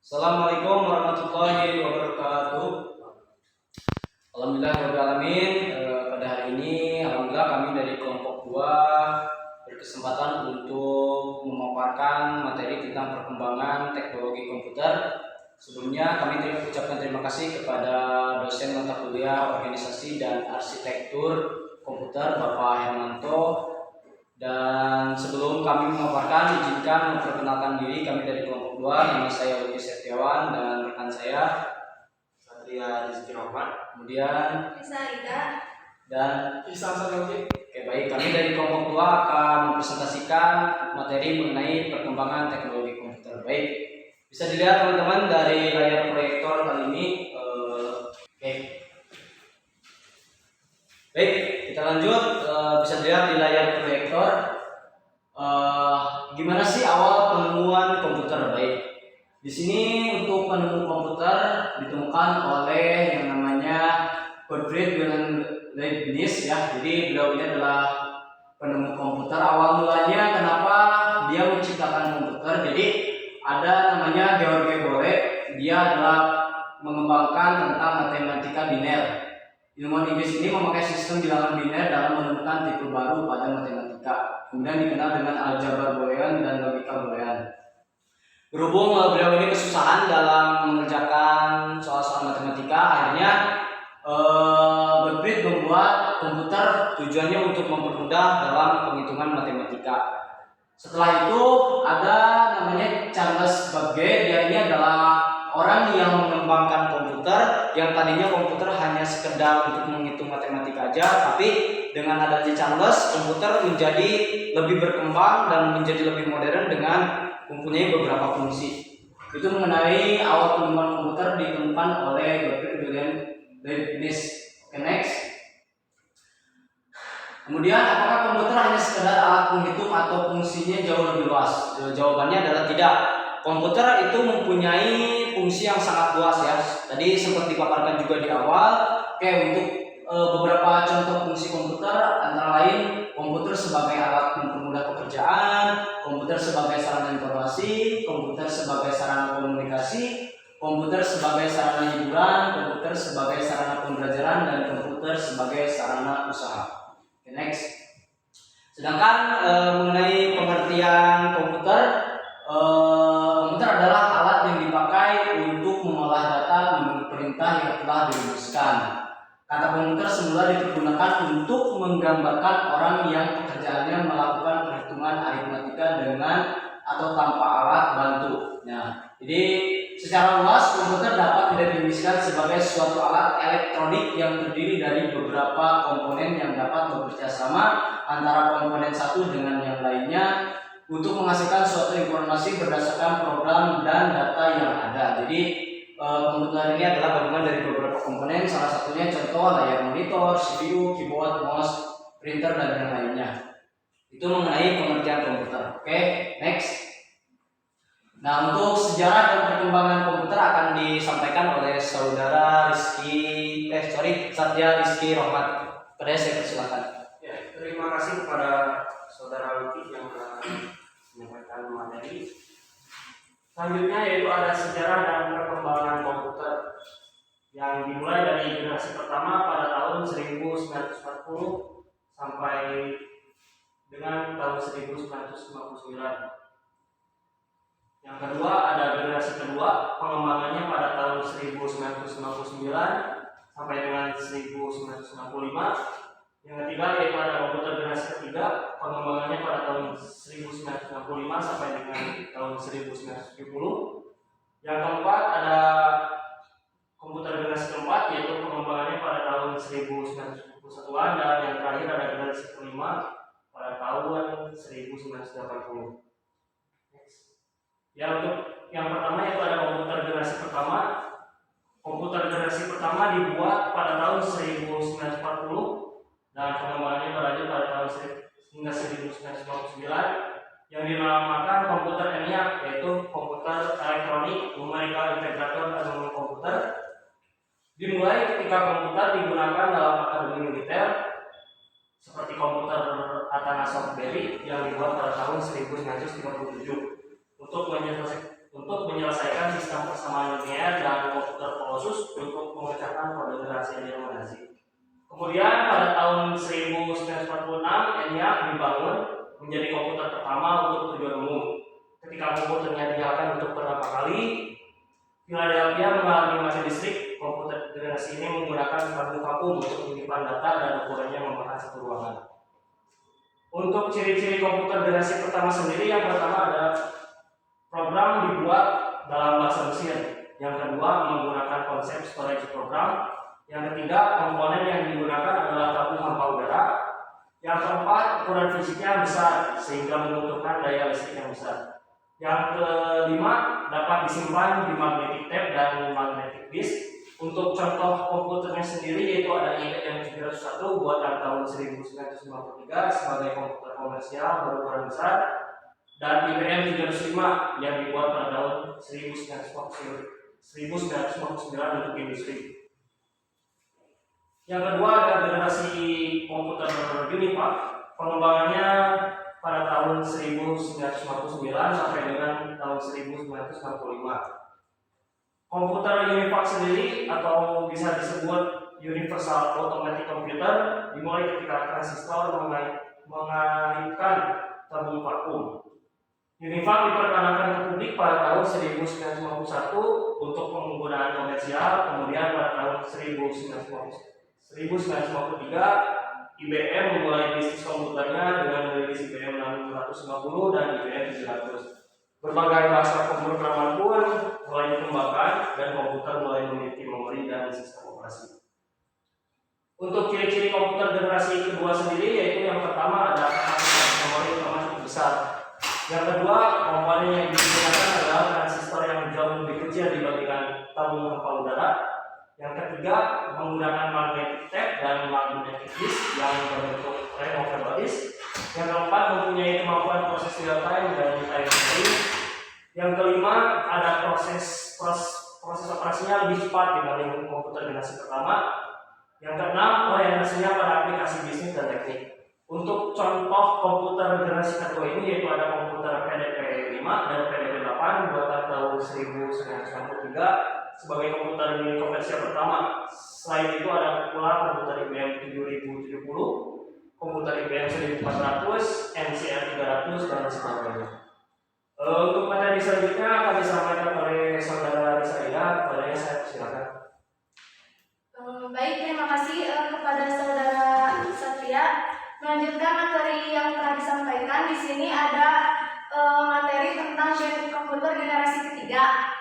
Assalamualaikum warahmatullahi wabarakatuh. Alhamdulillahirrahmanirrahim. Pada hari ini alhamdulillah kami dari kelompok 2 berkesempatan untuk memaparkan materi tentang perkembangan teknologi komputer. Sebelumnya kami ucapkan terima kasih kepada dosen mata kuliah organisasi dan arsitektur komputer Bapak Hermanto. Dan sebelum kami memaparkan, izinkan memperkenalkan diri. Kami dari kelompok 2, nama saya Uki Setiawan dan rekan saya Satria Rizky Rahmat, kemudian Bisa Ida dan Ihsan Sadoki. Oke, baik, kami dari kelompok 2 akan mempresentasikan materi mengenai perkembangan teknologi komputer. Baik, bisa dilihat teman-teman dari layar proyektor kali ini. Oke. Baik, kita lanjut. Bisa dilihat di layar proyektor. Gimana sih awal penemuan komputer? Baik, di sini untuk penemu komputer ditemukan oleh yang namanya Gottfried Wilhelm Leibniz ya. Jadi beliau ini adalah penemu komputer. Awal mulanya kenapa dia menciptakan komputer? Jadi ada namanya George Boole. Dia adalah mengembangkan tentang matematika biner. Ilmuwan Inggris ini memakai sistem bilangan biner dalam menemukan tipe baru pada matematika. Kemudian dikenal dengan aljabar Boolean dan logika Boolean. Berhubung beliau ini kesusahan dalam mengerjakan soal-soal matematika, akhirnya Gottfried membuat komputer tujuannya untuk mempermudah dalam penghitungan matematika. Setelah itu ada namanya Charles Babbage. Dia ini adalah orang yang mengembangkan komputer yang tadinya komputer hanya sekedar untuk menghitung matematika aja, tapi dengan adanya Charles, komputer menjadi lebih berkembang dan menjadi lebih modern dengan mempunyai beberapa fungsi. Itu mengenai awal penemuan komputer ditemukan oleh Gottfried Wilhelm Leibniz. Oke, next. Kemudian, apakah komputer hanya sekedar alat penghitung atau fungsinya jauh lebih luas? Jawabannya adalah tidak. Komputer itu mempunyai fungsi yang sangat luas ya. Tadi sempat dipaparkan juga di awal. Oke, untuk beberapa contoh fungsi komputer antara lain komputer sebagai alat mempermudah pekerjaan, komputer sebagai sarana informasi, komputer sebagai sarana komunikasi, komputer sebagai sarana hiburan, komputer sebagai sarana pembelajaran, dan komputer sebagai sarana usaha. Okay, next. Sedangkan mengenai pengertian komputer, komputer adalah alat yang dipakai untuk mengolah data menurut perintah yang telah dirumuskan. Kata komputer semula dipergunakan untuk menggambarkan orang yang pekerjaannya melakukan perhitungan aritmatika dengan atau tanpa alat bantu. Nah, jadi secara luas komputer dapat didefinisikan sebagai suatu alat elektronik yang terdiri dari beberapa komponen yang dapat bekerja sama antara komponen satu dengan yang lainnya untuk menghasilkan suatu informasi berdasarkan program dan data yang ada. Jadi komputer ini adalah gabungan dari beberapa komponen, salah satunya contoh layar monitor, CPU, keyboard, mouse, printer, dan yang lainnya. Itu mengenai pengertian komputer. Oke, next. Nah, untuk sejarah dan perkembangan komputer akan disampaikan oleh saudara Satria Rizky Rahmat. Pada saya persilakan. Ya, terima kasih kepada saudara Uki yang telah menyampaikan materi. Selanjutnya yaitu ada sejarah dan perkembangan komputer yang dimulai dari generasi pertama pada tahun 1940 sampai dengan tahun 1959. Yang kedua ada generasi kedua, pengembangannya pada tahun 1959 sampai dengan 1965. Yang ketiga yaitu ada komputer generasi ketiga, pengembangannya pada tahun 1965 sampai dengan tahun 1970. Yang keempat ada komputer generasi keempat, yaitu pengembangannya pada tahun 1971-an, dan yang terakhir ada generasi kelima pada tahun 1980. Ya, untuk yang pertama yaitu ada komputer generasi pertama. Komputer generasi pertama dibuat pada tahun 1940 dan pengembangannya berlanjut pada tahun hingga 1959 yang dinamakan komputer ENIAC, yaitu komputer elektronik numerical integrator atau komputer. Dimulai ketika komputer digunakan dalam akademi militer seperti komputer Atanasoff Berry yang dibuat pada tahun 1937 untuk menyelesaikan sistem khusus untuk memecahkan kode generasi eliminasi. Kemudian pada tahun 1946 ENIAC dibangun menjadi komputer pertama untuk tujuan umum. Ketika komputernya digunakan untuk pertama kali, Philadelphia mengalami mati listrik. Komputer generasi ini menggunakan tabung vakum untuk menyimpan data dan ukurannya memakan satu ruangan. Untuk ciri-ciri komputer generasi pertama sendiri, yang pertama ada program dibuat dalam bahasa mesin. Yang kedua menggunakan konsep storage program. Yang ketiga, komponen yang digunakan adalah tabung hampa udara. Yang keempat, ukuran fisiknya besar sehingga membutuhkan daya listrik yang besar. Yang kelima, dapat disimpan di magnetic tape dan magnetic disk. Untuk contoh komputernya sendiri yaitu ada IBM 301 buatan tahun 1953 sebagai komputer komersial berukuran besar, dan IBM 305 yang dibuat pada tahun 1959 untuk industri. Yang kedua ada generasi komputer UNIVAC. Pengembangannya pada tahun 1959 sampai dengan tahun 1965. Komputer UNIVAC sendiri atau bisa disebut Universal Automatic Computer dimulai ketika transistor mengalihkan tabung vakum. UNIVAC diperkenalkan ke publik pada tahun 1951 untuk penggunaan komersial, kemudian pada tahun 1953 IBM memulai bisnis komputernya dengan merilis IBM 650 dan IBM 700. Berbagai bahasa pemrograman pun mulai dikembangkan dan komputer mulai memiliki memori dan sistem operasi. Untuk ciri-ciri komputer generasi kedua sendiri yaitu yang pertama ada kapasitas memori utama cukup besar. Yang kedua, komponen yang digunakan adalah transistor yang jauh lebih kecil dibandingkan tabung hampa udara. Yang ketiga, menggunakan magnetic tape dan magnetic disk yang berbentuk removable disk. Yang keempat, mempunyai kemampuan proses real time dan time series. Yang kelima, ada proses operasinya lebih cepat dibanding komputer generasi pertama. Yang keenam, orientasinya pada aplikasi bisnis dan teknik. Untuk contoh komputer generasi kedua ini yaitu ada komputer PDP-5 dan PDP-8 buatan tahun 1993 sebagai komputer mini komersial pertama. Selain itu ada pula komputer IBM 7070, komputer IBM 1400, NCR 300 dan sebagainya. Untuk materi selanjutnya akan disampaikan oleh saudara Risa. Kepadanya saya silakan. Baik, terima kasih kepada saudara Satria. Melanjutkan materi yang telah disampaikan, di sini ada materi tentang komputer generasi ketiga,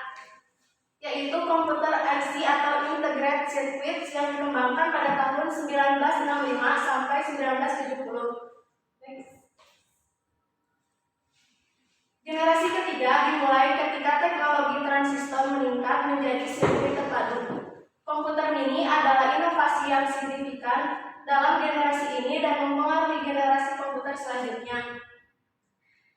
yaitu komputer IC atau Integrated Circuits yang dikembangkan pada tahun 1965 sampai 1970. Generasi ketiga dimulai ketika teknologi transistor meningkat menjadi sirkuit terpadu. Komputer mini adalah inovasi yang signifikan dalam generasi ini dan mempengaruhi generasi komputer selanjutnya.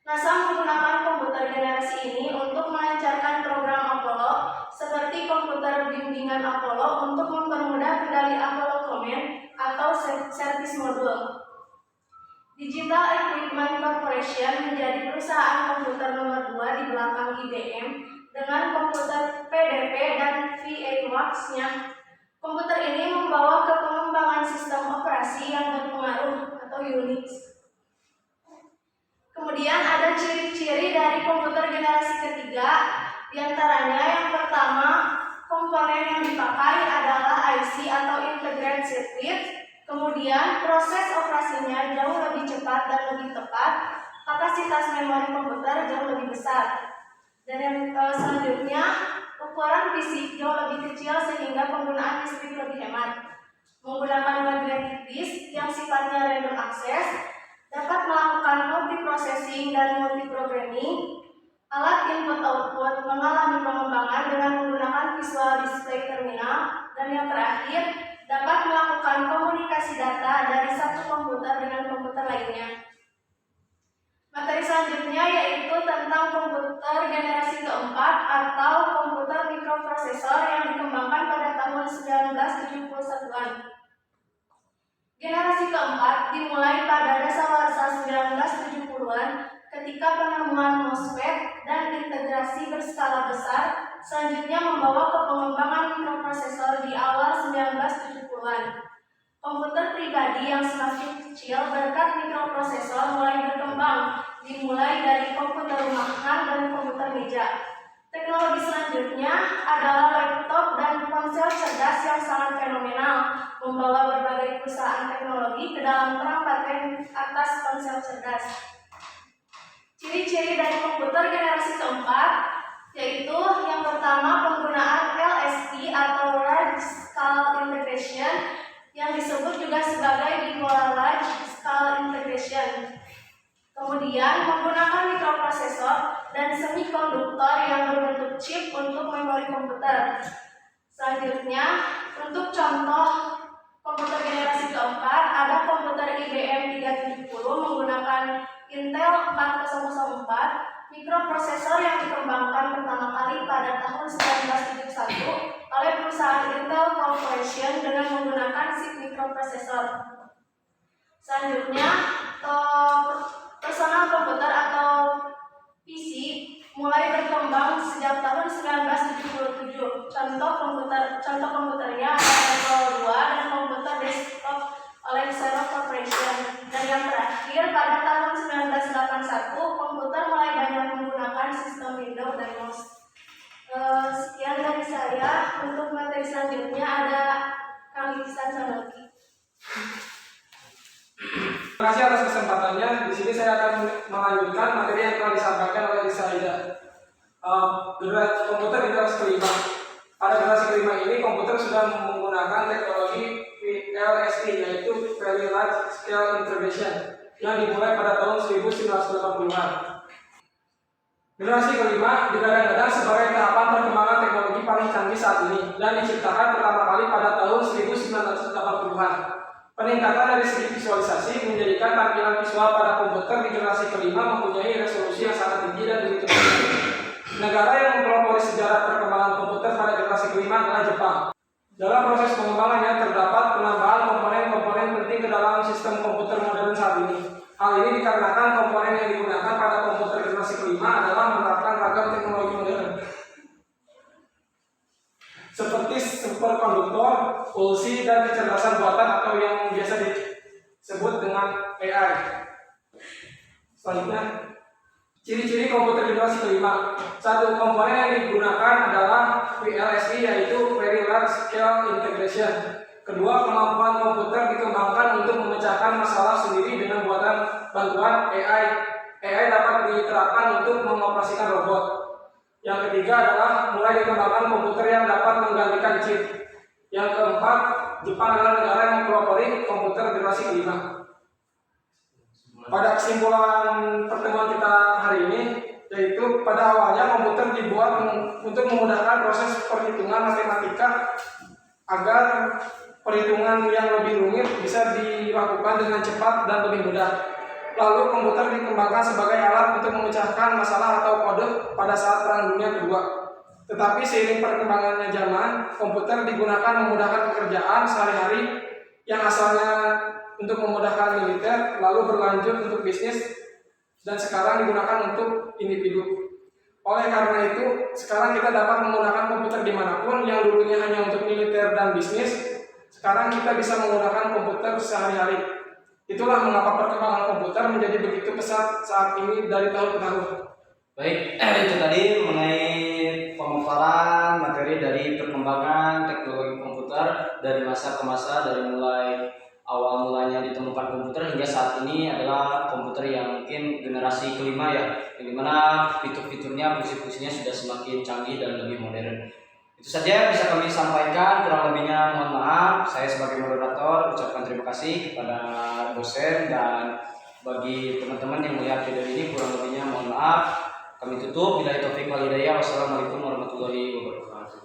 NASA menggunakan komputer generasi ini untuk melancarkan program Apollo seperti komputer bimbingan Apollo untuk mempermudah kendali Apollo Command atau service module. Digital Equipment Corporation menjadi perusahaan komputer nomor 2 di belakang IBM dengan komputer PDP dan VxWorks-nya. Komputer ini membawa ke pengembangan sistem operasi yang berpengaruh atau Unix. Kemudian ada ciri-ciri dari komputer generasi ketiga, diantaranya yang pertama, komponen yang dipakai adalah IC atau Integrated Circuit. Kemudian proses operasinya jauh lebih cepat dan lebih tepat, kapasitas memori komputer jauh lebih besar. Dan yang selanjutnya, ukuran fisik jauh lebih kecil sehingga penggunaan listrik lebih hemat. Menggunakan magnetic disk yang sifatnya random access, dapat melakukan multiprocessing dan multiprogramming. Alat input-output mengalami pengembangan dengan menggunakan visual display terminal. Dan yang terakhir, dapat melakukan komunikasi data dari satu komputer dengan komputer lainnya. Materi selanjutnya yaitu tentang komputer generasi keempat atau komputer mikroprosesor yang dikembangkan pada tahun 1971-an. Generasi keempat dimulai pada dasawarsa 1970-an ketika penemuan MOSFET dan integrasi berskala besar selanjutnya membawa ke pengembangan mikroprosesor di awal 1970-an. Komputer pribadi yang semakin kecil berkat mikroprosesor mulai berkembang, dimulai dari komputer rumahan dan komputer meja. Teknologi selanjutnya adalah laptop dan ponsel cerdas yang sangat fenomenal, membawa berbagai perusahaan teknologi ke dalam perang paten atas ponsel cerdas. Ciri-ciri dari komputer generasi keempat yaitu yang pertama penggunaan LSI atau Large Scale Integration yang disebut juga sebagai bipolar large scale integration. Kemudian menggunakan mikroprosesor dan semikonduktor yang berbentuk chip untuk memori komputer. Selanjutnya, untuk contoh komputer generasi keempat ada komputer IBM 370 menggunakan Intel 4004, mikroprosesor yang dikembangkan pertama kali pada tahun 1971 oleh perusahaan Intel Corporation dengan menggunakan chip mikroprosesor. Selanjutnya, personal komputer atau PC mulai berkembang sejak tahun 1977. Contoh komputernya ada Apple 2 dan komputer desktop oleh Xerox Corporation. Dan yang terakhir, pada tahun 1981, komputer mulai banyak menggunakan sistem Windows dan MOS. Sekian dari saya. Untuk materi selanjutnya ada Kang Ihsan Sanoki. Terima kasih atas kesempatannya. Di sini saya akan melanjutkan materi yang telah disampaikan oleh Isaida. Komputer generasi kelima. Pada generasi kelima ini komputer sudah menggunakan teknologi VLSI, yaitu Very Large Scale Integration, yang dimulai pada tahun 1980-an. Generasi kelima digadang-gadang sebagai tahapan perkembangan teknologi paling canggih saat ini dan diciptakan pertama kali pada tahun 1980-an. Peningkatan dari segi visualisasi menjadikan tampilan visual pada komputer di generasi kelima mempunyai resolusi yang sangat tinggi dan begitu tinggi. Negara yang mempelopori sejarah perkembangan komputer pada generasi kelima adalah Jepang. Dalam proses pengembangannya terdapat penambahan komponen-komponen penting ke dalam sistem komputer modern saat ini. Hal ini dikarenakan komponen yang digunakan pada komputer generasi kelima adalah menerapkan ragam teknologi modern, seperti superkonduktor, pulsi, dan kecerdasan buatan atau yang biasa disebut dengan AI. Selanjutnya, ciri-ciri komputer generasi kelima. Satu, komponen yang digunakan adalah VLSI, yaitu Very Large Scale Integration. Kedua, kemampuan komputer dikembangkan untuk memecahkan masalah sendiri dengan buatan bantuan AI. AI dapat diterapkan untuk mengoperasikan robot. Yang ketiga adalah mulai dikembangkan komputer yang dapat menggantikan chip. Yang keempat, Jepang adalah negara yang mempelopori komputer generasi kelima. Pada kesimpulan pertemuan kita hari ini, yaitu pada awalnya komputer dibuat untuk memudahkan proses perhitungan matematika agar perhitungan yang lebih rumit bisa dilakukan dengan cepat dan lebih mudah. Lalu komputer dikembangkan sebagai alat untuk memecahkan masalah atau kode pada saat Perang Dunia Kedua. Tetapi seiring perkembangannya zaman, komputer digunakan memudahkan pekerjaan sehari-hari yang asalnya untuk memudahkan militer, lalu berlanjut untuk bisnis, dan sekarang digunakan untuk individu. Oleh karena itu, sekarang kita dapat menggunakan komputer dimanapun yang dulunya hanya untuk militer dan bisnis. Sekarang kita bisa menggunakan komputer sehari-hari. Itulah mengapa perkembangan komputer menjadi begitu pesat saat ini dari tahun ke tahun. Baik, itu tadi mengenai pemaparan materi dari perkembangan teknologi komputer dari masa ke masa, dari mulai awal mulanya ditemukan komputer hingga saat ini adalah komputer yang mungkin generasi kelima ya, yang dimana fitur-fiturnya, fungsi-fungsinya sudah semakin canggih dan lebih modern. Itu saja bisa kami sampaikan, kurang lebihnya mohon maaf. Saya sebagai moderator ucapkan terima kasih kepada dosen, dan bagi teman-teman yang melihat video ini kurang lebihnya mohon maaf. Kami tutup. Billahi taufiq wal hidayah. Wassalamualaikum warahmatullahi wabarakatuh.